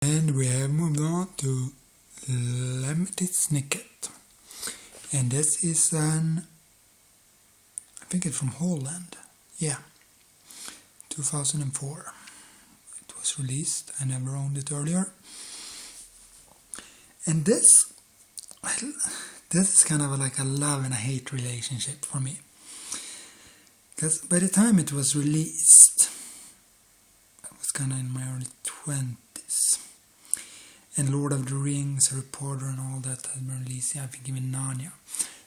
And we have moved on to Lemony Snicket. And this is I think it's from Holland. Yeah, 2004. It was released. I never owned it earlier. And this is kind of like a love and a hate relationship for me. Because by the time it was released, I was kind of in my early 20s. And Lord of the Rings, Harry Potter and all that had been released. I think even Narnia.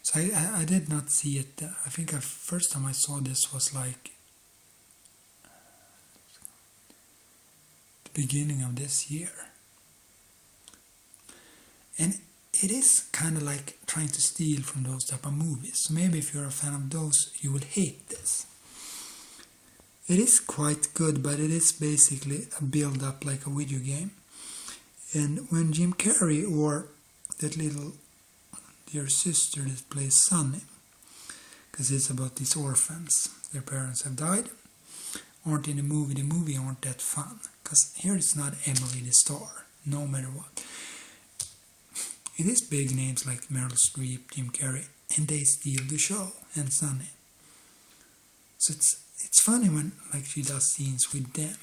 So I did not see it. I think the first time I saw this was like the beginning of this year. And it is kind of like trying to steal from those type of movies. So maybe if you're a fan of those, you will hate this. It is quite good, but it is basically a build-up like a video game. And when Jim Carrey or that little dear sister that plays Sunny, because it's about these orphans, their parents have died, aren't in the movie aren't that fun. Because here it's not Emily the star, no matter what. It is big names like Meryl Streep, Jim Carrey, and they steal the show, and Sunny. So it's funny when like she does scenes with them.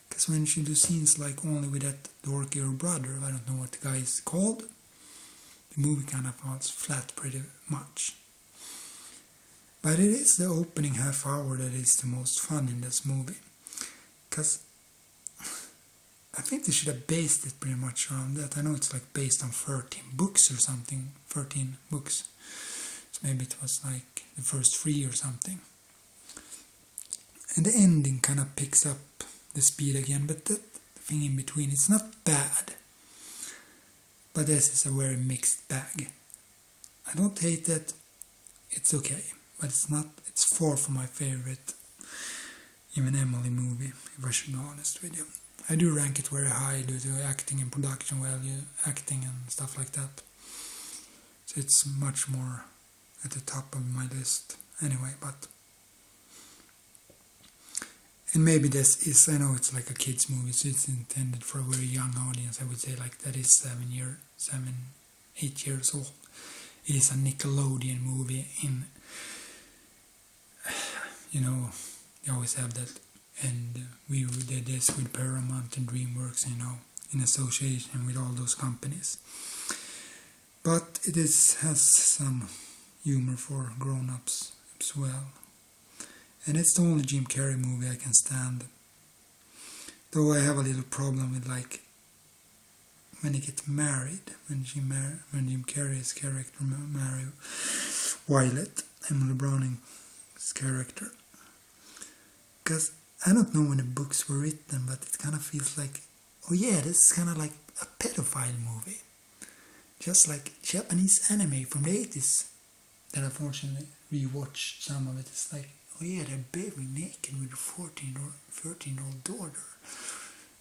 Because when she does scenes like only with that dorkier brother, I don't know what the guy is called, the movie kind of falls flat pretty much. But it is the opening half hour that is the most fun in this movie. Because I think they should have based it pretty much around that. I know it's like based on 13 books or something. 13 books. So maybe it was like the first 3 or something. And the ending kind of picks up the speed again. But that thing in between, it's not bad. But this is a very mixed bag. I don't hate it. It's okay. But it's far from my favorite even Emily movie, if I should be honest with you. I do rank it very high due to acting and production value, acting and stuff like that. So it's much more at the top of my list anyway, but... And maybe this is, I know it's like a kid's movie, so it's intended for a very young audience. I would say like that is 8 years old. It is a Nickelodeon movie in, they always have that. And we did this with Paramount and DreamWorks, in association with all those companies. But it has some humor for grown-ups as well. And it's the only Jim Carrey movie I can stand. Though I have a little problem with like when they get married, when Jim Carrey's character marry Violet, Emily Browning's character. Because I don't know when the books were written, but it kind of feels like, oh yeah, this is kind of like a pedophile movie. Just like Japanese anime from the 80s that unfortunately rewatched some of it. It's like, oh yeah, they're bathing naked with a 14 or 13-year-old daughter.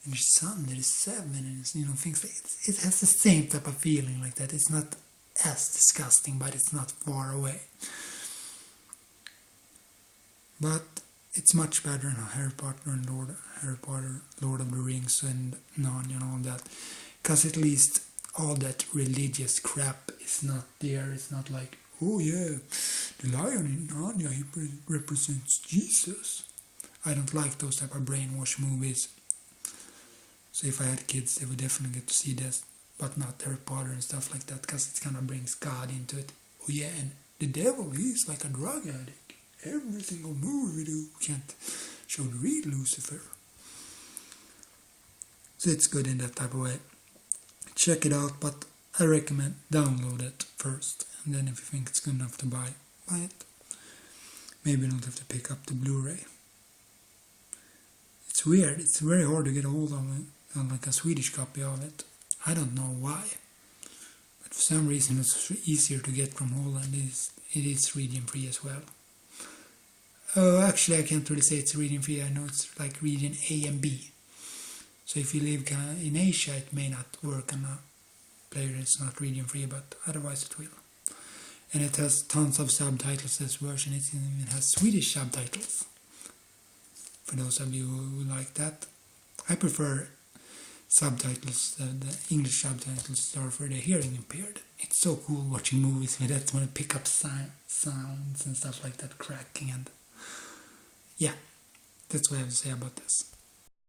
And his son that is 7, and things like it has the same type of feeling like that. It's not as disgusting, but it's not far away. But it's much better than Harry Potter and Lord of the Rings and Narnia and all that. Because at least all that religious crap is not there. It's not like, oh yeah, the lion in Narnia, he represents Jesus. I don't like those type of brainwash movies. So if I had kids, they would definitely get to see this. But not Harry Potter and stuff like that. Because it kind of brings God into it. Oh yeah, and the devil, he's like a drug addict. Every single movie we do can't show the real Lucifer. So it's good in that type of way. Check it out, but I recommend download it first. And then if you think it's good enough to buy it. Maybe you don't have to pick up the Blu Ray. It's weird. It's very hard to get a hold of on like a Swedish copy of it. I don't know why. But for some reason it's easier to get from Holland. It is region free as well. Oh, actually, I can't really say it's region free. I know it's like region A and B. So if you live in Asia, it may not work on a player that's not region free, but otherwise it will. And it has tons of subtitles, this version. It even has Swedish subtitles. For those of you who like that. I prefer subtitles, the English subtitles are for the hearing impaired. It's so cool watching movies with that when I pick up sounds and stuff like that, cracking, and yeah, that's what I have to say about this.